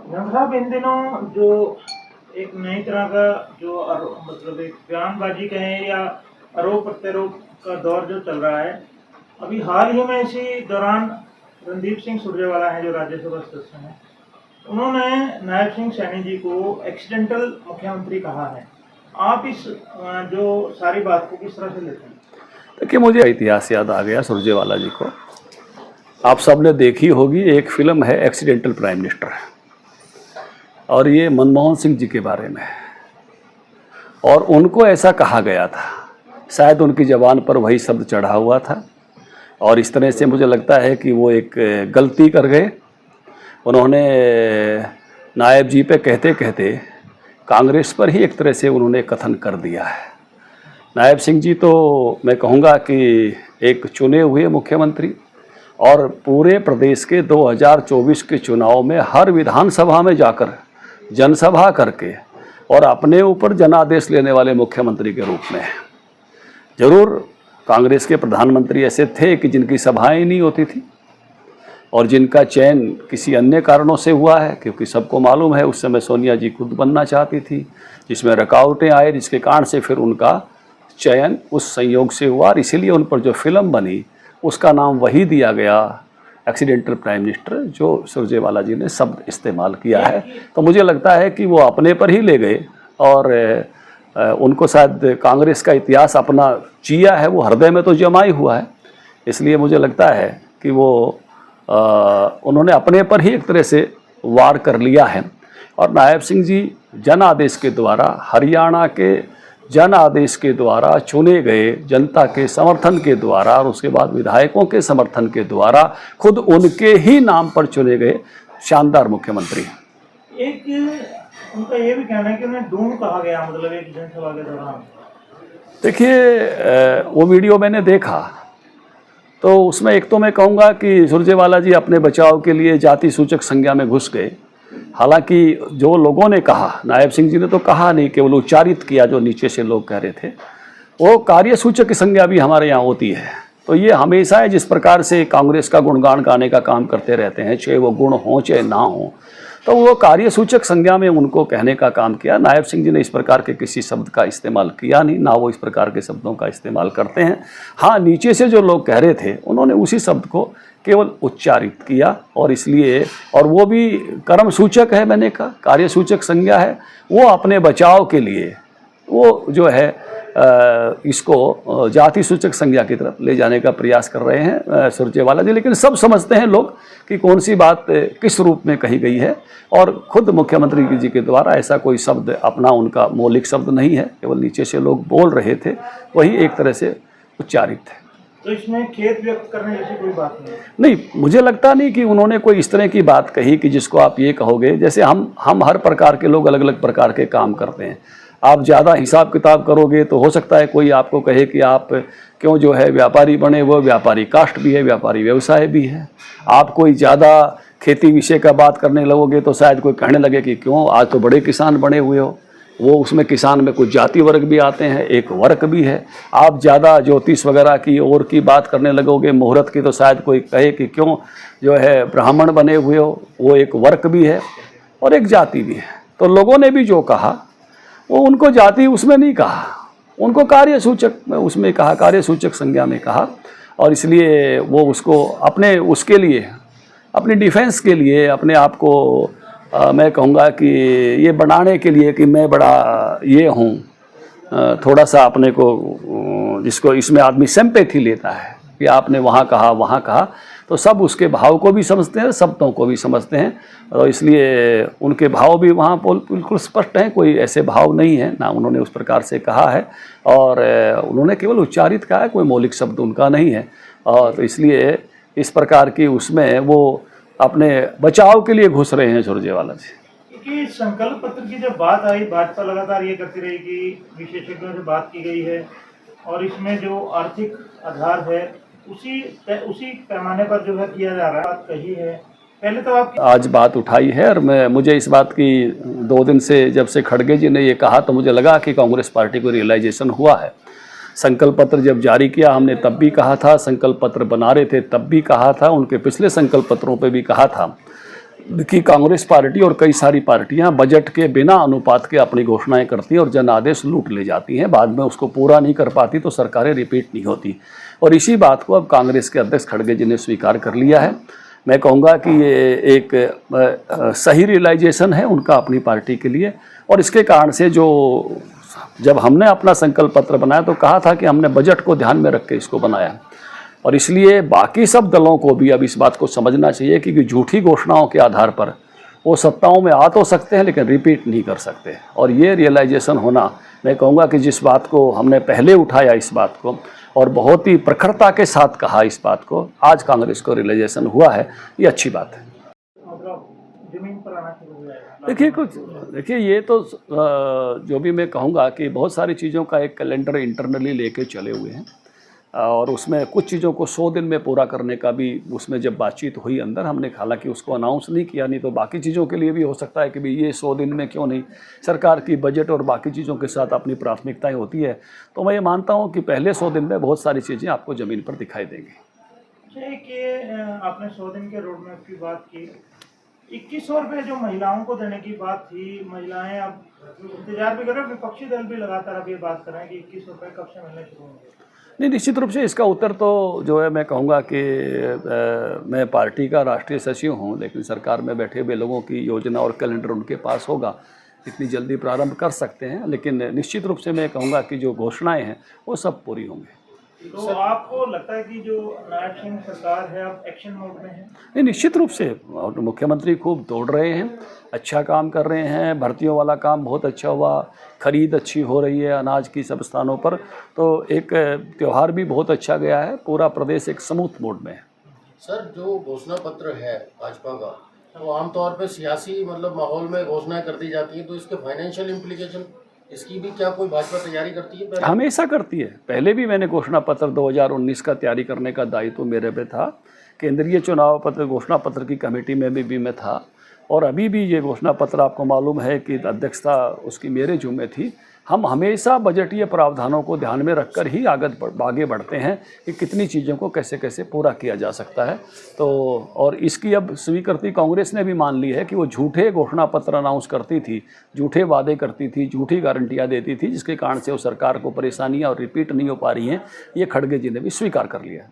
जंग साहब, इन दिनों जो एक नई तरह का जो मतलब एक बयानबाजी कहें या आरोप प्रत्यारोप का दौर जो चल रहा है, अभी हाल ही में इसी दौरान रणदीप सिंह सुरजेवाला हैं जो राज्यसभा सदस्य हैं, उन्होंने नायब सिंह सैनी जी को एक्सीडेंटल मुख्यमंत्री कहा है। आप इस जो सारी बात को किस तरह से लेते हैं? देखिए, मुझे इतिहास याद आ गया सुरजेवाला जी को। आप सबने देखी होगी, एक फिल्म है एक्सीडेंटल प्राइम मिनिस्टर, और ये मनमोहन सिंह जी के बारे में है। और उनको ऐसा कहा गया था, शायद उनकी ज़बान पर वही शब्द चढ़ा हुआ था, और इस तरह से मुझे लगता है कि वो एक गलती कर गए। उन्होंने नायब जी पे कहते कहते कांग्रेस पर ही एक तरह से उन्होंने कथन कर दिया है। नायब सिंह जी तो मैं कहूँगा कि एक चुने हुए मुख्यमंत्री, और पूरे प्रदेश के 2024 के चुनाव में हर विधानसभा में जाकर जनसभा करके और अपने ऊपर जनादेश लेने वाले मुख्यमंत्री के रूप में। जरूर कांग्रेस के प्रधानमंत्री ऐसे थे कि जिनकी सभाएं नहीं होती थी और जिनका चयन किसी अन्य कारणों से हुआ है, क्योंकि सबको मालूम है उस समय सोनिया जी खुद बनना चाहती थी, जिसमें रुकावटें आए, जिसके कारण से फिर उनका चयन उस संयोग से हुआ, और इसीलिए उन पर जो फिल्म बनी उसका नाम वही दिया गया, एक्सीडेंटल प्राइम मिनिस्टर, जो सुरजेवाला जी ने शब्द इस्तेमाल किया है। तो मुझे लगता है कि वो अपने पर ही ले गए, और उनको शायद कांग्रेस का इतिहास अपना जिया है वो हृदय में तो जमा ही हुआ है, इसलिए मुझे लगता है कि वो उन्होंने अपने पर ही एक तरह से वार कर लिया है। और नायब सिंह जी जन आदेश के द्वारा, हरियाणा के जन आदेश के द्वारा चुने गए, जनता के समर्थन के द्वारा और उसके बाद विधायकों के समर्थन के द्वारा खुद उनके ही नाम पर चुने गए शानदार मुख्यमंत्री। एक उनका ये भी कहना है कि उन्हें ढूंढ कहा गया, मतलब एक जनसभा के दौरान। देखिए, वो वीडियो मैंने देखा, तो उसमें एक तो मैं कहूँगा कि सुरजेवाला जी अपने बचाव के लिए जाति सूचक संज्ञा में घुस गए। हालांकि जो लोगों ने कहा, नायब सिंह जी ने तो कहा नहीं, केवल उच्चारित किया जो नीचे से लोग कह रहे थे, वो कार्य सूचक की संज्ञा भी हमारे यहाँ होती है। तो ये हमेशा है, जिस प्रकार से कांग्रेस का गुणगान गाने का काम करते रहते हैं, चाहे वो गुण हो चाहे ना हो, तो वो कार्य सूचक संज्ञा में उनको कहने का काम किया। नायब सिंह जी ने इस प्रकार के किसी शब्द का इस्तेमाल किया नहीं, ना वो इस प्रकार के शब्दों का इस्तेमाल करते हैं। हाँ, नीचे से जो लोग कह रहे थे उन्होंने उसी शब्द को केवल उच्चारित किया, और इसलिए, और वो भी कर्म सूचक है, मैंने कहा कार्य सूचक संज्ञा है, वो अपने बचाव के लिए वो जो है इसको जाति सूचक संज्ञा की तरफ ले जाने का प्रयास कर रहे हैं सुरजेवाला जी। लेकिन सब समझते हैं लोग कि कौन सी बात किस रूप में कही गई है, और खुद मुख्यमंत्री जी के द्वारा ऐसा कोई शब्द अपना उनका मौलिक शब्द नहीं है, केवल नीचे से लोग बोल रहे थे, वही एक तरह से उच्चारित थे। तो इसमें खेद व्यक्त करने जैसी कोई बात नहीं, मुझे लगता नहीं कि उन्होंने कोई इस तरह की बात कही कि जिसको आप ये कहोगे, जैसे हम हर प्रकार के लोग अलग अलग प्रकार के काम करते हैं। आप ज़्यादा हिसाब किताब करोगे तो हो सकता है कोई आपको कहे कि आप क्यों जो है व्यापारी बने, वो व्यापारी कास्ट भी है, व्यापारी व्यवसाय भी है। आप कोई ज़्यादा खेती विषय का बात करने लगोगे तो शायद कोई कहने लगे कि क्यों आज तो बड़े किसान बने हुए हो, वो उसमें किसान में कुछ जाति वर्ग भी आते हैं, एक वर्ग भी है। आप ज़्यादा ज्योतिष वगैरह की और की बात करने लगोगे, मुहूर्त की, तो शायद कोई कहे कि क्यों जो है ब्राह्मण बने हुए हो, वो एक वर्ग भी है और एक जाति भी है। तो लोगों ने भी जो कहा वो उनको जाति उसमें नहीं कहा, उनको कार्य सूचक में उसमें कहा, कार्य सूचक संज्ञा में कहा, और इसलिए वो उसको अपने उसके लिए, अपनी डिफेंस के लिए, अपने आप को मैं कहूँगा कि ये बनाने के लिए कि मैं बड़ा ये हूँ, थोड़ा सा अपने को, जिसको इसमें आदमी सिंपैथी लेता है कि आपने वहाँ कहा वहाँ कहा, तो सब उसके भाव को भी समझते हैं, शब्दों को भी समझते हैं, और इसलिए उनके भाव भी वहाँ बिल्कुल स्पष्ट हैं, कोई ऐसे भाव नहीं है, ना उन्होंने उस प्रकार से कहा है, और उन्होंने केवल उच्चारित कहा है, कोई मौलिक शब्द उनका नहीं है। और तो इसलिए इस प्रकार की उसमें वो अपने बचाव के लिए घुस रहे हैं सुरजेवाला जी। कि संकल्प पत्र की जब बात आई, भाजपा लगातार ये करती रही कि विशेषज्ञों से बात की गई है, और इसमें जो आर्थिक आधार है उसी पैमाने पर जो है किया जा रहा है, बात कही है। पहले तो आप आज बात उठाई है, और मुझे इस बात की 2 दिन से, जब से खड़गे जी ने ये कहा, तो मुझे लगा कि कांग्रेस पार्टी को रियलाइजेशन हुआ है। संकल्प पत्र जब जारी किया हमने तब भी कहा था, संकल्प पत्र बना रहे थे तब भी कहा था, उनके पिछले संकल्प पत्रों पे भी कहा था कि कांग्रेस पार्टी और कई सारी पार्टियां बजट के बिना अनुपात के अपनी घोषणाएं करती हैं और जनादेश लूट ले जाती हैं, बाद में उसको पूरा नहीं कर पाती तो सरकारें रिपीट नहीं होती। और इसी बात को अब कांग्रेस के अध्यक्ष खड़गे जी ने स्वीकार कर लिया है। मैं कहूँगा कि ये एक सही रियलाइजेशन है उनका अपनी पार्टी के लिए। और इसके कारण से जब हमने अपना संकल्प पत्र बनाया तो कहा था कि हमने बजट को ध्यान में रख के इसको बनाया, और इसलिए बाकी सब दलों को भी अब इस बात को समझना चाहिए कि झूठी घोषणाओं के आधार पर वो सत्ताओं में आ तो सकते हैं लेकिन रिपीट नहीं कर सकते। और ये रियलाइजेशन होना, मैं कहूँगा कि जिस बात को हमने पहले उठाया इस बात को और बहुत ही प्रखरता के साथ कहा इस बात को, आज कांग्रेस को रियलाइजेशन हुआ है, ये अच्छी बात है। मतलब जमीन पर आना शुरू हो जाएगा। देखिए ये तो जो भी मैं कहूँगा कि बहुत सारी चीज़ों का एक कैलेंडर इंटरनली लेके चले हुए हैं और उसमें कुछ चीज़ों को 100 दिन में पूरा करने का भी उसमें जब बातचीत हुई अंदर, हमने हालांकि उसको अनाउंस नहीं किया, नहीं तो बाकी चीज़ों के लिए भी हो सकता है कि भाई ये 100 दिन में क्यों नहीं, सरकार की बजट और बाकी चीज़ों के साथ अपनी प्राथमिकताएं होती है। तो मैं ये मानता हूँ कि पहले 100 दिन में बहुत सारी चीज़ें आपको ज़मीन पर दिखाई देंगी। आपने 100 दिन के रोड मैप की बात की, 2100 रुपये जो महिलाओं को देने की बात थी, महिलाएं अब इंतजार भी कर रहे हैं, विपक्षी दल भी लगातार अब ये बात कर रहे हैं कि 2100 रुपये कब से मिलने शुरू होंगे। नहीं, निश्चित रूप से इसका उत्तर तो जो है मैं कहूँगा कि मैं पार्टी का राष्ट्रीय सचिव हूँ, लेकिन सरकार में बैठे हुए लोगों की योजना और कैलेंडर उनके पास होगा, इतनी जल्दी प्रारंभ कर सकते हैं। लेकिन निश्चित रूप से मैं कहूँगा कि जो घोषणाएं हैं वो सब पूरी होंगी। तो आपको लगता है कि जो नायब सिंह सरकार है अब एक्शन मोड में है? नहीं, निश्चित रूप से मुख्यमंत्री खूब दौड़ रहे हैं, अच्छा काम कर रहे हैं, भर्तियों वाला काम बहुत अच्छा हुआ, खरीद अच्छी हो रही है अनाज की सब स्थानों पर, तो एक त्यौहार भी बहुत अच्छा गया है, पूरा प्रदेश एक स्मूथ मोड में है। सर, जो घोषणा पत्र है भाजपा का, तो आमतौर पर सियासी मतलब माहौल में घोषणाएं कर दी जाती हैं, तो इसके फाइनेंशियल इम्प्लीकेशन, इसकी भी क्या कोई भाजपा तैयारी करती है? हमेशा करती है। पहले भी मैंने घोषणा पत्र 2019 का तैयारी करने का दायित्व मेरे पे था, केंद्रीय चुनाव पत्र घोषणा पत्र की कमेटी में भी मैं था, और अभी भी ये घोषणा पत्र आपको मालूम है कि अध्यक्षता उसकी मेरे जुम्मे थी। हम हमेशा बजटीय प्रावधानों को ध्यान में रखकर ही आगे बढ़ते हैं कि कितनी चीज़ों को कैसे कैसे पूरा किया जा सकता है। तो और इसकी अब स्वीकृति कांग्रेस ने भी मान ली है कि वो झूठे घोषणा पत्र अनाउंस करती थी, झूठे वादे करती थी, झूठी गारंटियाँ देती थी, जिसके कारण से वो सरकार को परेशानियाँ और रिपीट नहीं हो पा रही हैं, ये खड़गे जी ने भी स्वीकार कर लिया है।